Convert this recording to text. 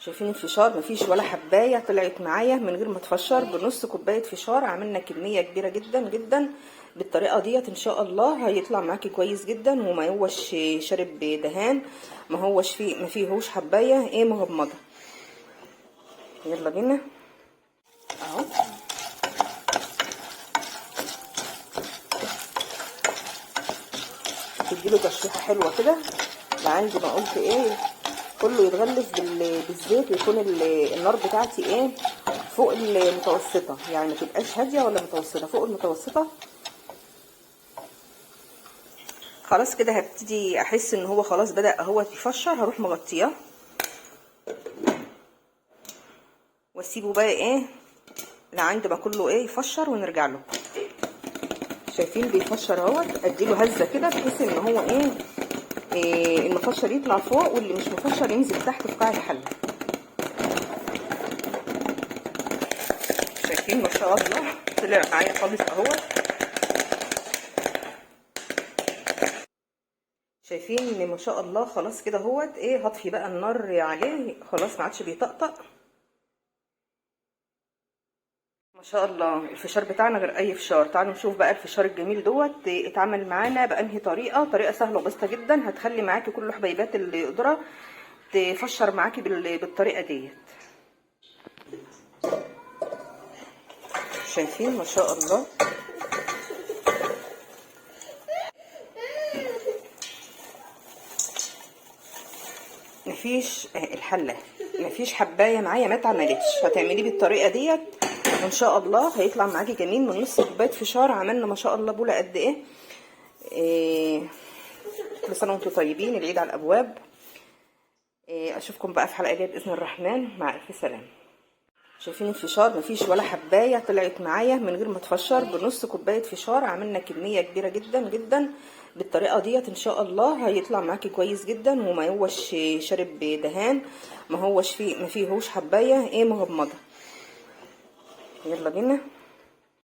شايفين الفشار مفيش ولا حبايه طلعت معايا من غير ما تفشر. بنص كوبايه فشار عملنا كميه كبيره جدا جدا. بالطريقه ديت ان شاء الله هيطلع معاكي كويس جدا، وما هوش شارب دهان، ما فيهوش حبايه ايه مغمضه. يلا بينا اهو. تديله تشويحه حلوه كده لعند ما قلت ايه كله يتغلف بالزيت، ويكون النار بتاعتي ايه فوق المتوسطه، يعني ما تبقاش هاديه ولا متوسطه، فوق المتوسطه. خلاص كده هبتدي احس ان هو خلاص بدأ اهو يفشر، هروح مغطياه واسيبه بقى ايه لعند ما كله ايه يفشر ونرجع له. شايفين بيفشر اهوت، اديله هزه كده بحيث ان هو ايه المفشر يطلع فوق واللي مش مفشر ينزل تحت في قاع الحله. شايفين ما شاء الله طلع معايا خالص اهوت. شايفين ان ما شاء الله خلاص كده اهوت ايه. هطفي بقى النار عليه خلاص ما عادش بيطقطق. ما شاء الله الفشار بتاعنا غير اي فشار. تعالوا نشوف بقى الفشار الجميل دوت اتعمل معانا بانهي طريقه سهله وبسيطه جدا، هتخلي معاكي كل حبيبات القدره تفشر معاكي بالطريقه ديت. شايفين ما شاء الله. مفيش الحله مفيش حبايه معايا ما اتعملتش، هتعمليه بالطريقه ديت ان شاء الله هيطلع معاكي جميل. من نص كوبايه فشار عملنا ما شاء الله بوله قد ايه. كل سنه وانتم طيبين، العيد على الابواب. اشوفكم بقى في حلقه جايه باذن الرحمن، مع الف سلامه. شايفين الفشار مفيش ولا حبايه طلعت معايا من غير ما تفشر. بنص كوبايه فشار عملنا كميه كبيره جدا جدا. بالطريقه ديت ان شاء الله هيطلع معاكي كويس جدا، وما هوش شارب دهان، ما فيهوش حبايه ايه مغمضه. يلا بينا